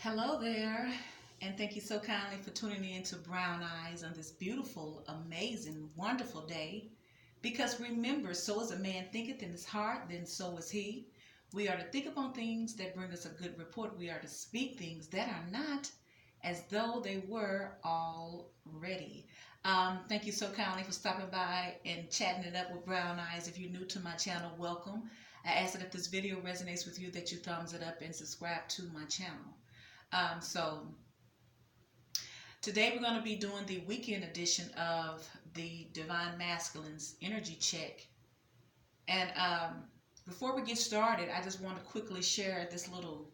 Hello there, and thank you so kindly for tuning in to Brown Eyes on this beautiful, amazing, wonderful day. Because remember, so as a man thinketh in his heart, then so is he. We are to think upon things that bring us a good report. We are to speak things that are not as though they were already. Thank you so kindly for stopping by and chatting it up with Brown Eyes. If you're new to my channel, welcome. I ask that if this video resonates with you that you thumbs it up and subscribe to my channel. So today we're going to be doing the weekend edition of the Divine Masculine's Energy Check. And before we get started, I just want to quickly share this little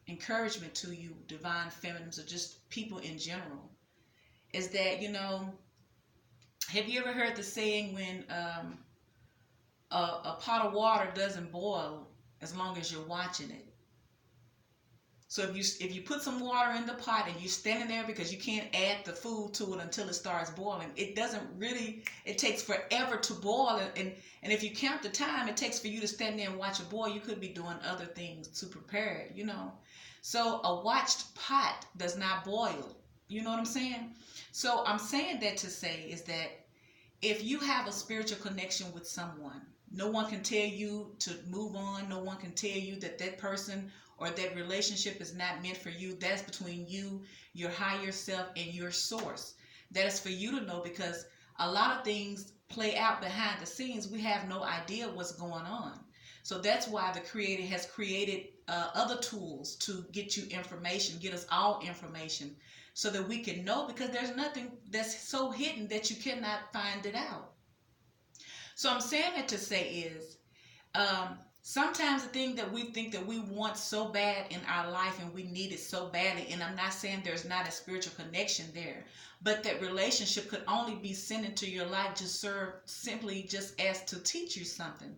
encouragement to you, Divine Feminines, or just people in general. Is that, have you ever heard the saying when a pot of water doesn't boil as long as you're watching it? So if you put some water in the pot and you're standing there because you can't add the food to it until it starts boiling, it takes forever to boil. And if you count the time it takes for you to stand there and watch it boil, you could be doing other things to prepare it, So a watched pot does not boil. You know what I'm saying? So I'm saying that to say is that if you have a spiritual connection with someone, no one can tell you to move on. No one can tell you that person or that relationship is not meant for you. That's between you, your higher self, and your source. That is for you to know, because a lot of things play out behind the scenes. We have no idea what's going on. So that's why the Creator has created other tools to get you information, get us all information, so that we can know, because there's nothing that's so hidden that you cannot find it out. So I'm saying that to say is, sometimes the thing that we think that we want so bad in our life and we need it so badly, and I'm not saying there's not a spiritual connection there, but that relationship could only be sent into your life just simply just as to teach you something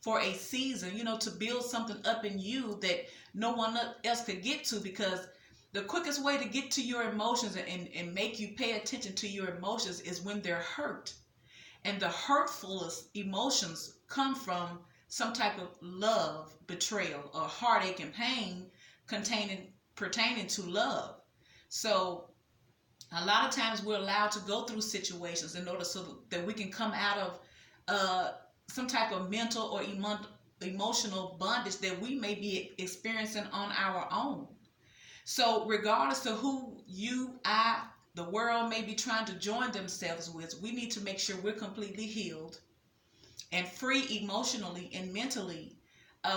for a season, to build something up in you that no one else could get to, because the quickest way to get to your emotions and make you pay attention to your emotions is when they're hurt. And the hurtfulest emotions come from some type of love, betrayal, or heartache and pain pertaining to love. So a lot of times we're allowed to go through situations in order so that we can come out of some type of mental or emotional bondage that we may be experiencing on our own. So regardless of who the world may be trying to join themselves with, we need to make sure we're completely healed and free emotionally and mentally.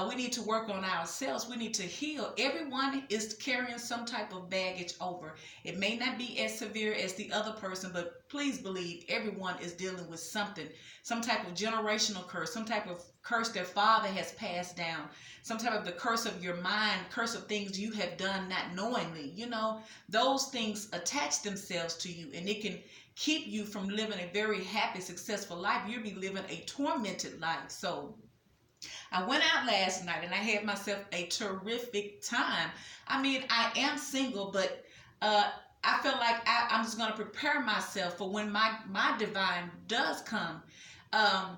We need to work on ourselves. We need to heal. Everyone is carrying some type of baggage over. It may not be as severe as the other person, but please believe everyone is dealing with something, some type of generational curse, some type of curse their father has passed down, some type of the curse of your mind, curse of things you have done not knowingly. Those things attach themselves to you, and it can keep you from living a very happy, successful life. You'll be living a tormented life. So I went out last night and I had myself a terrific time. I mean, I am single, but I feel like I'm just going to prepare myself for when my divine does come. I'm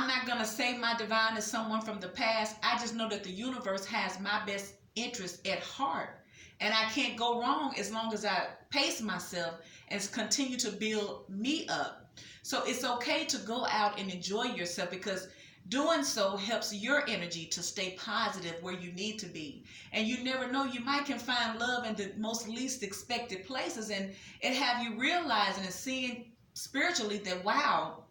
not going to say my divine is someone from the past. I just know that the universe has my best interest at heart. And I can't go wrong as long as I pace myself and continue to build me up. So it's okay to go out and enjoy yourself, because doing so helps your energy to stay positive where you need to be. And you never know, you might can find love in the most least expected places, and it have you realizing and seeing spiritually that, wow,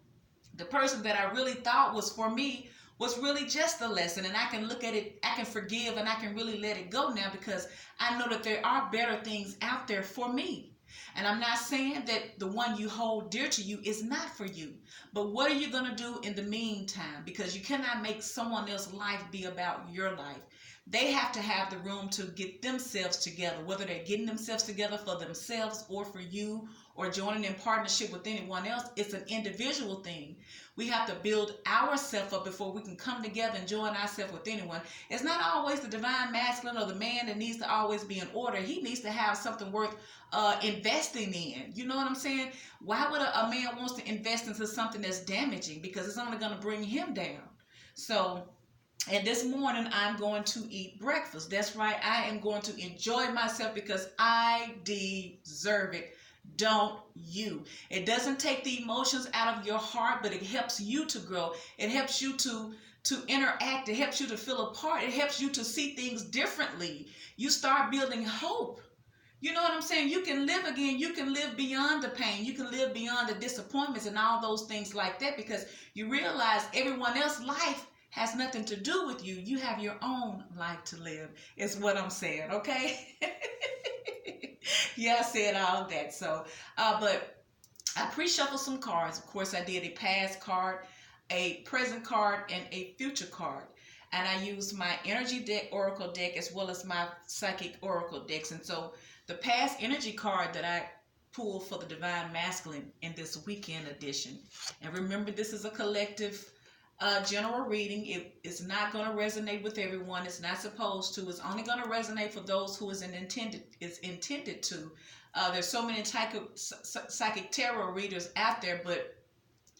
the person that I really thought was for me was really just a lesson. And I can look at it, I can forgive, and I can really let it go now, because I know that there are better things out there for me. And I'm not saying that the one you hold dear to you is not for you. But what are you going to do in the meantime? Because you cannot make someone else's life be about your life. They have to have the room to get themselves together, whether they're getting themselves together for themselves or for you, or joining in partnership with anyone else. It's an individual thing. We have to build ourselves up before we can come together and join ourselves with anyone. It's not always the divine masculine or the man that needs to always be in order. He needs to have something worth investing in. You know what I'm saying? Why would a man wants to invest into something that's damaging? Because it's only going to bring him down. So And this morning, I'm going to eat breakfast. That's right. I am going to enjoy myself because I deserve it. Don't you? It doesn't take the emotions out of your heart, but it helps you to grow. It helps you to interact. It helps you to feel a part. It helps you to see things differently. You start building hope. You know what I'm saying? You can live again. You can live beyond the pain. You can live beyond the disappointments and all those things like that, because you realize everyone else's life has nothing to do with you. You have your own life to live, is what I'm saying, okay? Yeah, I said all that. So, but I pre-shuffled some cards. Of course, I did a past card, a present card, and a future card. And I used my energy deck, oracle deck, as well as my psychic oracle decks. And so the past energy card that I pulled for the Divine Masculine in this weekend edition. And remember, this is a collective general reading. It's not going to resonate with everyone. It's not supposed to. It's only going to resonate for those who is intended to. There's so many psychic tarot readers out there, but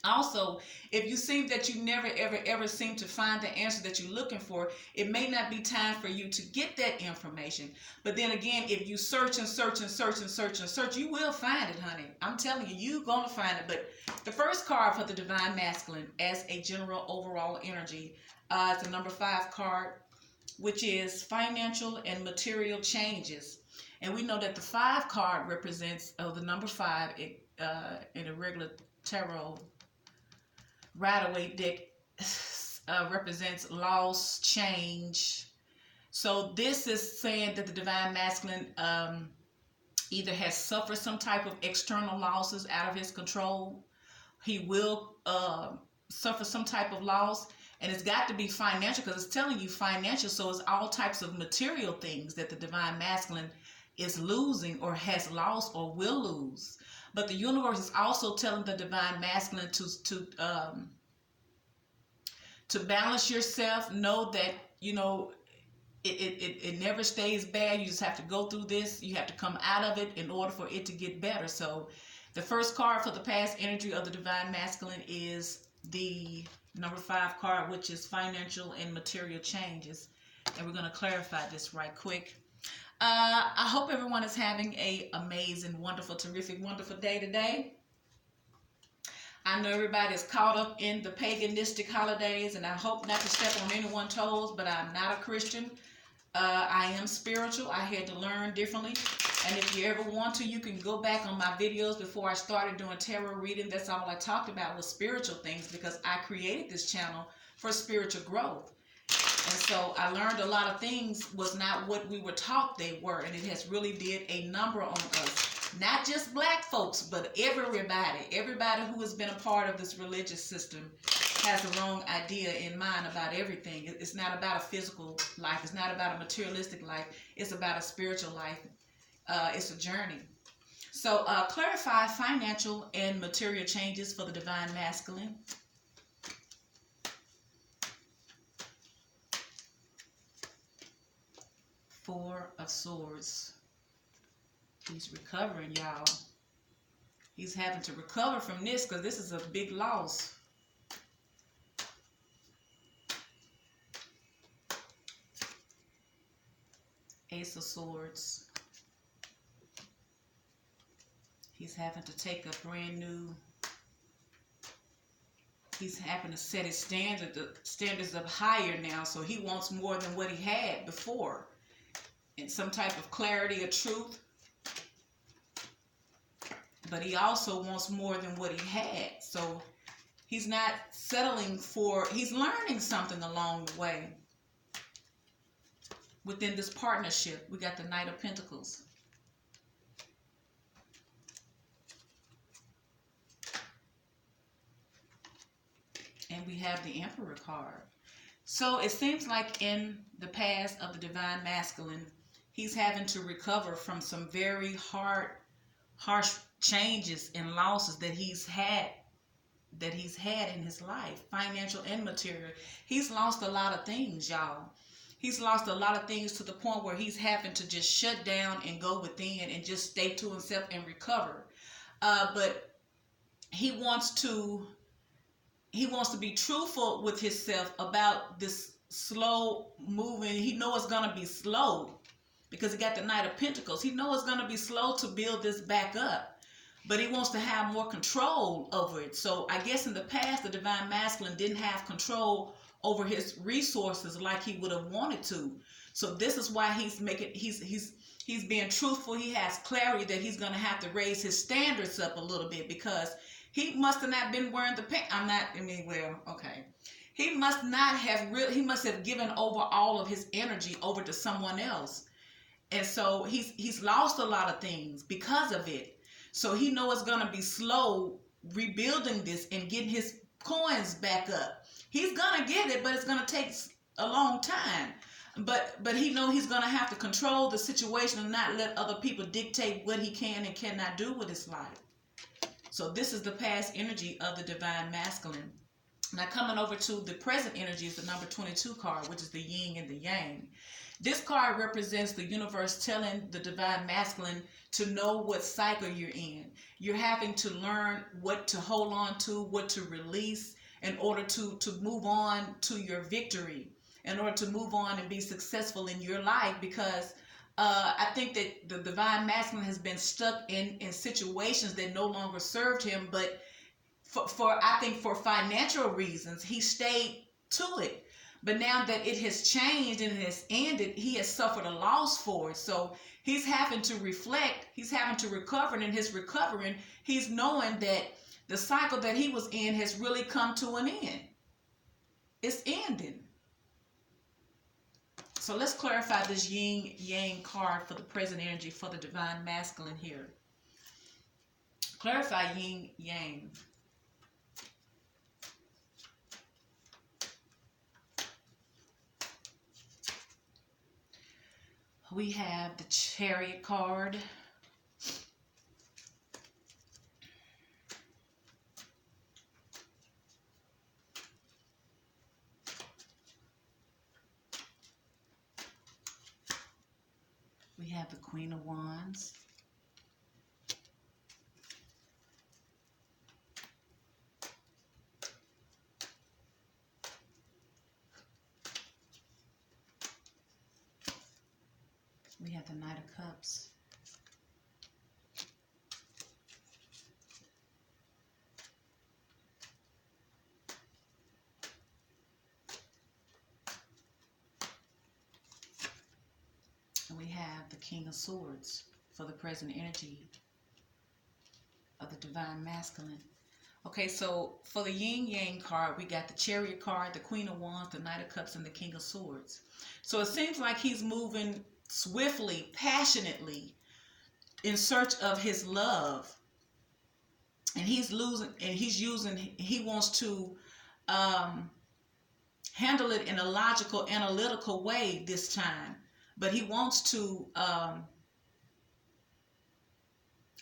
also, if you seem that you never, ever seem to find the answer that you're looking for, it may not be time for you to get that information. But then again, if you search and search and search and search and search, you will find it, honey. I'm telling you, you're going to find it. But the first card for the Divine Masculine as a general overall energy is the number 5 card, which is financial and material changes. And we know that the 5 card represents the number 5 in a regular tarot Rider-Waite deck represents loss, change. So this is saying that the Divine Masculine either has suffered some type of external losses out of his control. He will suffer some type of loss, and it's got to be financial, because it's telling you financial. So it's all types of material things that the Divine Masculine is losing or has lost or will lose. But the universe is also telling the Divine Masculine to balance yourself. Know that, you know, it never stays bad. You just have to go through this. You have to come out of it in order for it to get better. So the first card for the past energy of the Divine Masculine is the number 5 card, which is financial and material changes. And we're going to clarify this right quick. I hope everyone is having a amazing, wonderful, terrific, wonderful day today. I know everybody is caught up in the paganistic holidays, and I hope not to step on anyone's toes, but I'm not a Christian. I am spiritual. I had to learn differently. And if you ever want to, you can go back on my videos before I started doing tarot reading. That's all I talked about was spiritual things, because I created this channel for spiritual growth. And so I learned a lot of things was not what we were taught they were, and it has really did a number on us. Not just black folks, but everybody. Everybody who has been a part of this religious system has the wrong idea in mind about everything. It's not about a physical life. It's not about a materialistic life. It's about a spiritual life. It's a journey. So clarify financial and material changes for the Divine Masculine. Four of Swords. He's recovering, y'all. He's having to recover from this because this is a big loss. Ace of Swords. He's having to take a brand new... He's having to set his standards up higher now, so he wants more than what he had before. And some type of clarity or truth. But he also wants more than what he had. So he's not settling for... He's learning something along the way. Within this partnership, we got the Knight of Pentacles. And we have the Emperor card. So it seems like in the past of the Divine Masculine, he's having to recover from some very harsh changes and losses that he's had in his life, financial and material. He's lost a lot of things, y'all. He's lost a lot of things to the point where he's having to just shut down and go within and just stay to himself and recover. But he wants to be truthful with himself about this slow moving. He know it's gonna be slow because he got the Knight of Pentacles. He know it's gonna be slow to build this back up, but he wants to have more control over it. So I guess in the past, the Divine Masculine didn't have control over his resources like he would have wanted to. So this is why he's being truthful. He has clarity that he's going to have to raise his standards up a little bit, because he must have not been wearing the pants. Okay. He must not have he must have given over all of his energy over to someone else. And so he's lost a lot of things because of it. So he knows it's going to be slow rebuilding this and getting his coins back up. He's going to get it, but it's going to take a long time. But he knows he's going to have to control the situation and not let other people dictate what he can and cannot do with his life. So this is the past energy of the Divine Masculine. Now coming over to the present energy is the number 22 card, which is the yin and the yang. This card represents the universe telling the Divine Masculine to know what cycle you're in. You're having to learn what to hold on to, what to release in order to move on to your victory, in order to move on and be successful in your life, because I think that the Divine Masculine has been stuck in situations that no longer served him, but I think for financial reasons, he stayed to it. But now that it has changed and it has ended, he has suffered a loss for it. So he's having to reflect, he's having to recover, and in his recovering, he's knowing that the cycle that he was in has really come to an end. It's ending. So let's clarify this yin yang card for the present energy for the Divine Masculine here. Clarify yin yang. We have the Chariot card. We have the Queen of Wands. We have the Knight of Cups. And we have the King of Swords for the present energy of the Divine Masculine. Okay, so for the Yin Yang card, we got the Chariot card, the Queen of Wands, the Knight of Cups, and the King of Swords. So it seems like he's moving swiftly, passionately, in search of his love. And he wants to handle it in a logical, analytical way this time. But he wants to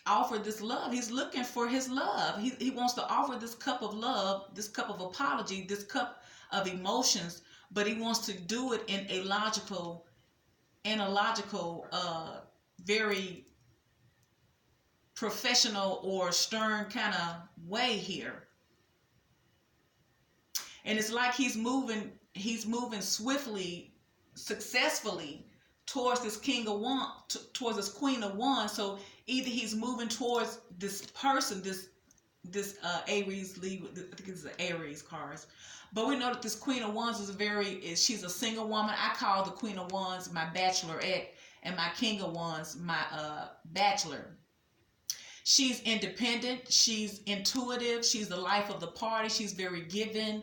offer this love. He's looking for his love. He wants to offer this cup of love, this cup of apology, this cup of emotions, but he wants to do it in a logical, analogical, very professional or stern kind of way here. And it's like he's moving swiftly, successfully towards this King of Wands, towards this Queen of Wands. So either he's moving towards this person, this Aries, I think it's the Aries cards. But we know that this Queen of Wands she's a single woman. I call the Queen of Wands my bachelorette, and my King of Wands my bachelor. She's independent. She's intuitive. She's the life of the party. She's very giving.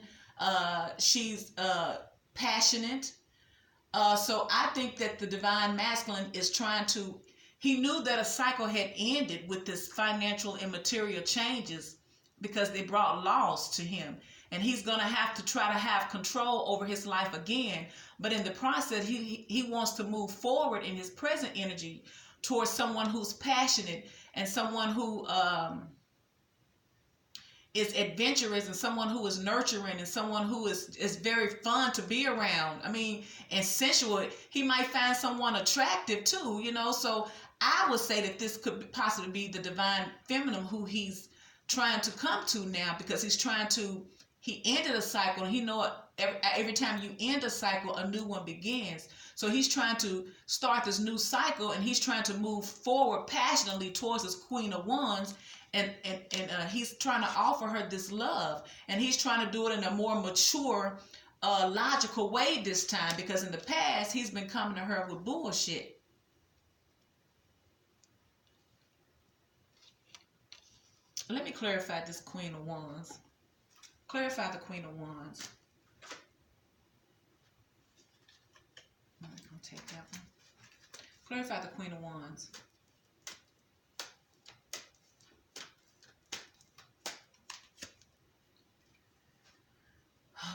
She's passionate. So I think that the Divine Masculine is he knew that a cycle had ended with this financial and material changes because they brought loss to him. And he's going to have to try to have control over his life again. But in the process, he wants to move forward in his present energy towards someone who's passionate and someone who is adventurous and someone who is nurturing and someone who is very fun to be around. I mean, and sensual. He might find someone attractive too, So I would say that this could possibly be the Divine Feminine who he's trying to come to now, because he ended a cycle and he know every time you end a cycle, a new one begins. So he's trying to start this new cycle, and he's trying to move forward passionately towards this Queen of Wands, and he's trying to offer her this love, and he's trying to do it in a more mature, logical way this time, because in the past he's been coming to her with bullshit. Let me clarify this Queen of Wands. Clarify the Queen of Wands. I'm going to take that one. Clarify the Queen of Wands.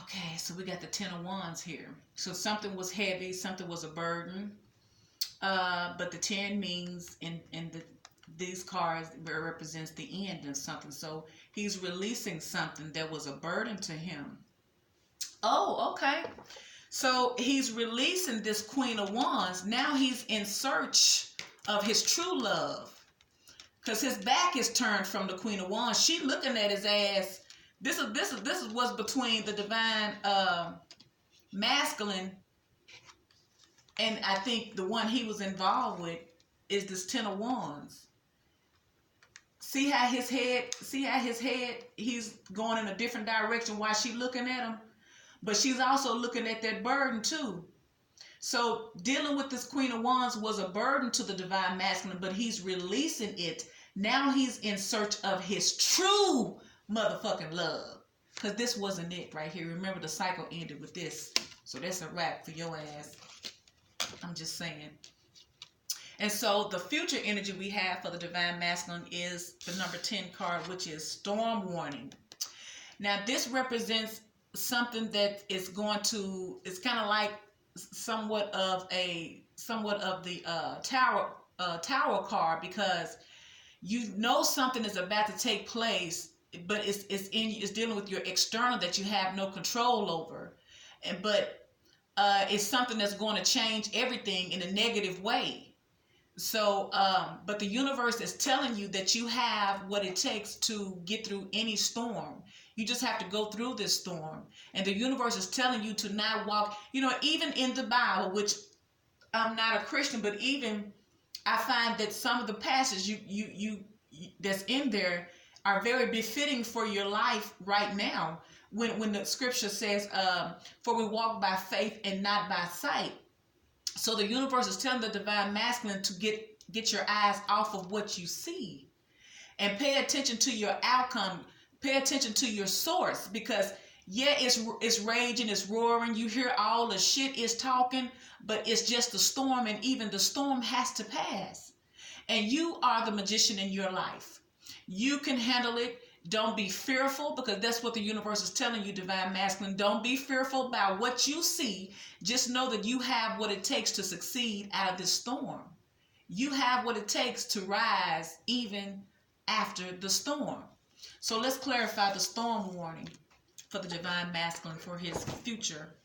Okay, so we got the Ten of Wands here. So something was heavy, something was a burden. But the 10 means these cards represents the end of something. So he's releasing something that was a burden to him. Oh, okay. So he's releasing this Queen of Wands. Now he's in search of his true love, because his back is turned from the Queen of Wands. She looking at his ass. This is what's between the divine masculine, and I think the one he was involved with is this Ten of Wands. See how his head, he's going in a different direction while she's looking at him. But she's also looking at that burden too. So dealing with this Queen of Wands was a burden to the divine masculine, but he's releasing it. Now he's in search of his true motherfucking love. Because this wasn't it right here. Remember, the cycle ended with this. So that's a wrap for your ass. I'm just saying. And so the future energy we have for the divine masculine is the number 10 card, which is storm warning. Now this represents something that is going to, it's kind of like somewhat of the tower card, because you know something is about to take place, but it's dealing with your external that you have no control over, but it's something that's going to change everything in a negative way. So, but the universe is telling you that you have what it takes to get through any storm. You just have to go through this storm. And the universe is telling you to not walk, even in the Bible, which I'm not a Christian, but even I find that some of the passages you that's in there are very befitting for your life right now. When the scripture says, for we walk by faith and not by sight. So the universe is telling the divine masculine to get your eyes off of what you see and pay attention to your outcome. Pay attention to your source, because it's raging, it's roaring. You hear all the shit it's talking, but it's just a storm, and even the storm has to pass. And you are the magician in your life. You can handle it. Don't be fearful, because that's what the universe is telling you, divine masculine. Don't be fearful about what you see. Just know that you have what it takes to succeed out of this storm. You have what it takes to rise even after the storm. So let's clarify the storm warning for the divine masculine for his future.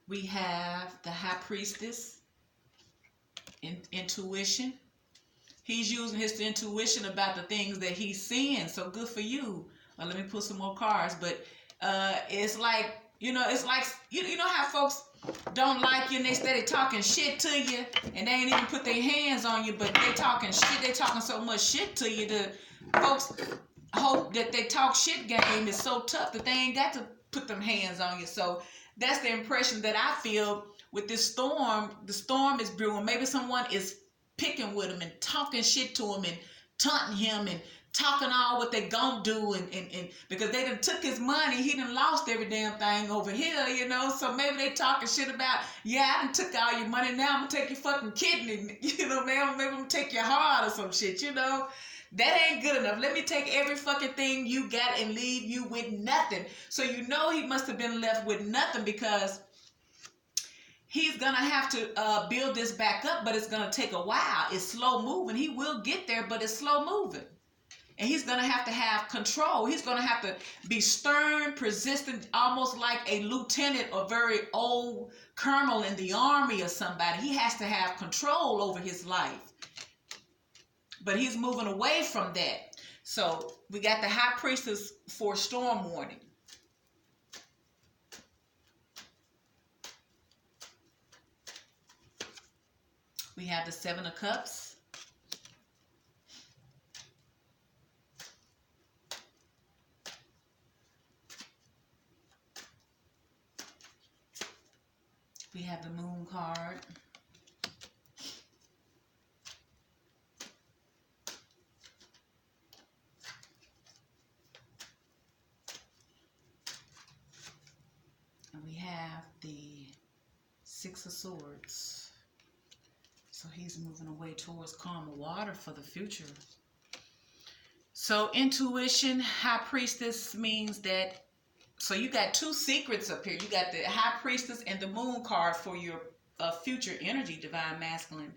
We have the high priestess, intuition. He's using his intuition about the things that he's seeing. So good for you. Let me put some more cards. But it's like, it's like, you know how folks don't like you and they steady talking shit to you, and they ain't even put their hands on you, but they talking shit. They talking so much shit to you. The folks hope that they talk shit game is so tough that they ain't got to put them hands on you. So that's the impression that I feel with this storm. The storm is brewing. Maybe someone is picking with him and talking shit to him and taunting him and talking all what they gonna do, and because they done took his money, he done lost every damn thing over here, so maybe they talking shit about, yeah, I done took all your money, now I'm gonna take your fucking kidney, maybe I'm gonna take your heart or some shit, that ain't good enough. Let me take every fucking thing you got and leave you with nothing. So he must have been left with nothing, because he's going to have to build this back up, but it's going to take a while. It's slow moving. He will get there, but it's slow moving. And he's going to have control. He's going to have to be stern, persistent, almost like a lieutenant or very old colonel in the army or somebody. He has to have control over his life. But he's moving away from that. So we got the high priestess for storm warning. We have the Seven of Cups. We have the Moon card. And we have the Six of Swords. So he's moving away towards calmer water for the future. So intuition, high priestess means that, so you got two secrets up here. You got the high priestess and the moon card for your future energy, divine masculine.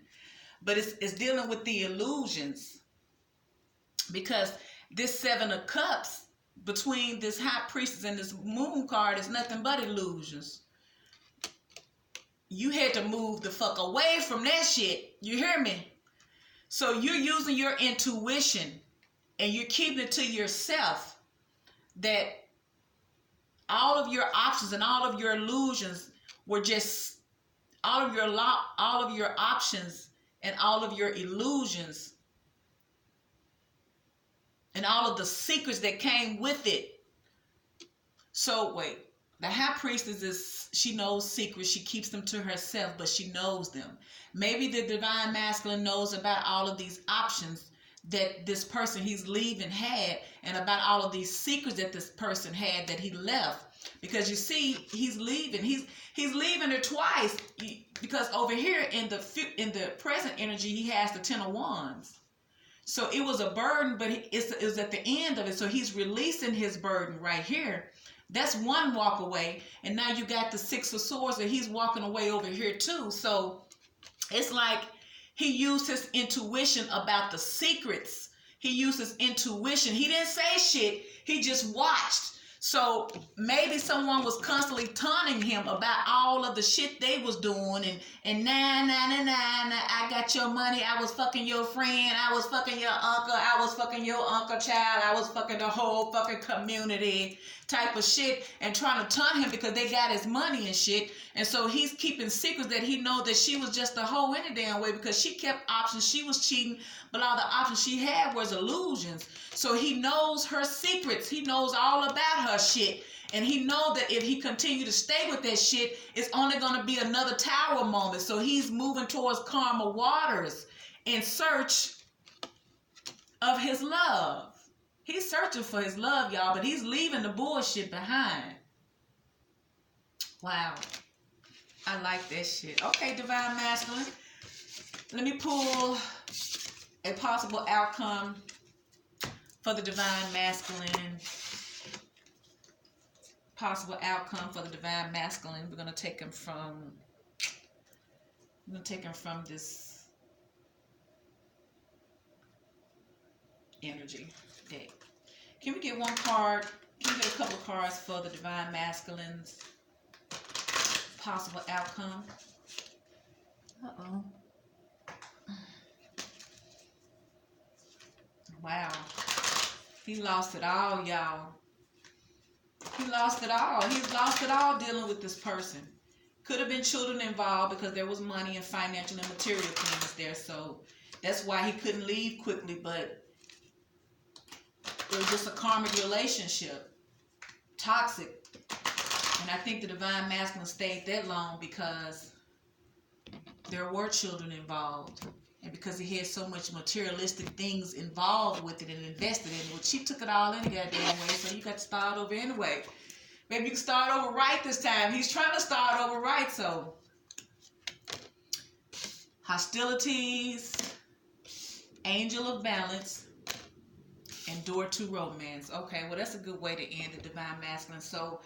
But it's dealing with the illusions. Because this Seven of Cups between this high priestess and this moon card is nothing but illusions. You had to move the fuck away from that shit. You hear me? So you're using your intuition and you're keeping it to yourself that all of your options and all of your illusions were just all of your options and all of your illusions and all of the secrets that came with it. So wait. The high priestess she knows secrets. She keeps them to herself, but she knows them. Maybe the divine masculine knows about all of these options that this person he's leaving had, and about all of these secrets that this person had that he left. Because you see, he's leaving. He's leaving her twice. Because over here in the present energy, he has the Ten of Wands. So it was a burden, but it was at the end of it. So he's releasing his burden right here. That's one walk away. And now you got the Six of Swords and he's walking away over here too. So it's like he used his intuition about the secrets. He used his intuition. He didn't say shit. He just watched. So maybe someone was constantly taunting him about all of the shit they was doing and nah, I got your money, I was fucking your friend, I was fucking your uncle, I was fucking your uncle child, I was fucking the whole fucking community type of shit, and trying to taunt him because they got his money and shit. And so he's keeping secrets that he know that she was just a hoe any damn way because she kept options, she was cheating, but all the options she had was illusions. So he knows her secrets. He knows all about her shit. And he knows that if he continue to stay with that shit, it's only going to be another tower moment. So he's moving towards calmer waters in search of his love. He's searching for his love, y'all, but he's leaving the bullshit behind. Wow. I like that shit. Okay, divine masculine. Let me pull a possible outcome for the divine masculine. Possible outcome for the divine masculine. We're going to take him from this energy deck. Can we get one card? Can we get a couple of cards for the divine masculine's possible outcome? Uh-oh. Wow. He lost it all, y'all. He lost it all. He's lost it all dealing with this person. Could have been children involved because there was money and financial and material things there. So that's why he couldn't leave quickly. But it was just a karmic relationship. Toxic. And I think the divine masculine stayed that long because there were children involved. And because he had so much materialistic things involved with it and invested in it, well, she took it all in a goddamn way, so you got to start over anyway. Maybe you can start over right this time. He's trying to start over right, so. Hostilities, angel of balance, and door to romance. Okay, well, that's a good way to end the divine masculine. So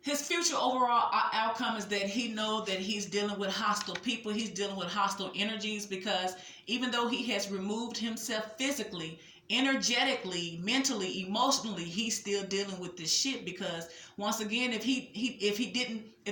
his future overall outcome is that he knows that he's dealing with hostile people. He's dealing with hostile energies because even though he has removed himself physically, energetically, mentally, emotionally, he's still dealing with this shit. Because once again, if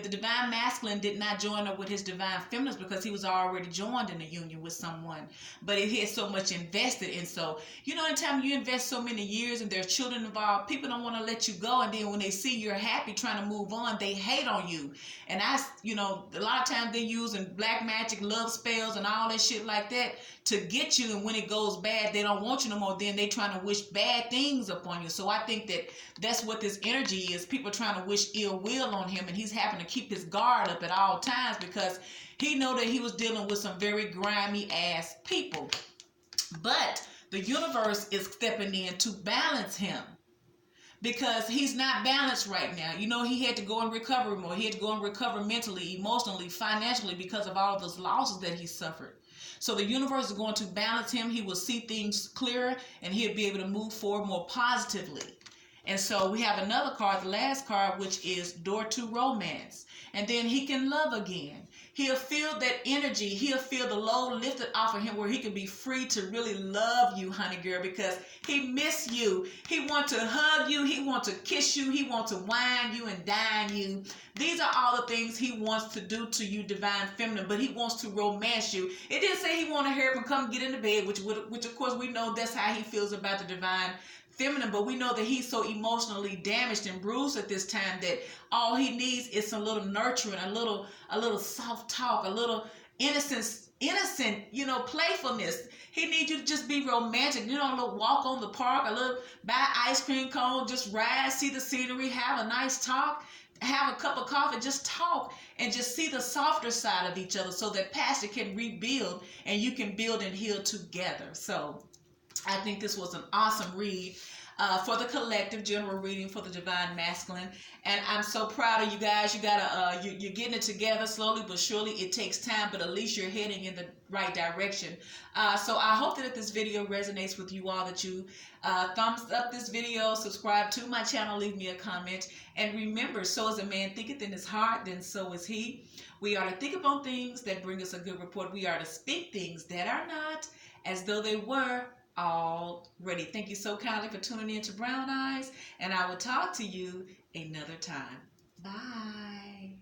the divine masculine did not join up with his divine feminine, because he was already joined in a union with someone, but he had so much invested in. So anytime you invest so many years and there are children involved, people don't want to let you go, and then when they see you're happy trying to move on, they hate on you. And a lot of times they're using black magic, love spells, and all that shit like that to get you, and when it goes bad, they don't want you no more. Then they trying to wish bad things upon you. So I think that that's what this energy is. People trying to wish ill will on him, and he's having to keep his guard up at all times, because he know that he was dealing with some very grimy ass people. But the universe is stepping in to balance him, because he's not balanced right now. He had to go and recover more. He had to go and recover mentally, emotionally, financially, because of all of those losses that he suffered. So the universe is going to balance him. He will see things clearer, and he'll be able to move forward more positively. And so we have another card, the last card, which is Door to Romance. And then he can love again. He'll feel that energy. He'll feel the load lifted off of him, where he can be free to really love you, honey girl, because he miss you. He wants to hug you. He wants to kiss you. He wants to wine you and dine you. These are all the things he wants to do to you, divine feminine, but he wants to romance you. It didn't say he want to hurry up and come get in the bed, which of course we know that's how he feels about the divine feminine, but we know that he's so emotionally damaged and bruised at this time that all he needs is some little nurturing, a little soft talk, a little innocent, playfulness. He needs you to just be romantic, a little walk on the park, a little buy ice cream cone, just ride, see the scenery, have a nice talk, have a cup of coffee, just talk, and just see the softer side of each other, so that pastor can rebuild and you can build and heal together. So I think this was an awesome read for the collective, general reading for the divine masculine, and I'm so proud of you guys. You're getting it together slowly but surely. It takes time, but at least you're heading in the right direction. So I hope that if this video resonates with you all, that you thumbs up this video, subscribe to my channel, leave me a comment, and remember, so as a man thinketh in his heart, then so is he. We are to think upon things that bring us a good report. We are to speak things that are not as though they were already. Thank you so kindly for tuning in to Brown Eyes, and I will talk to you another time. Bye.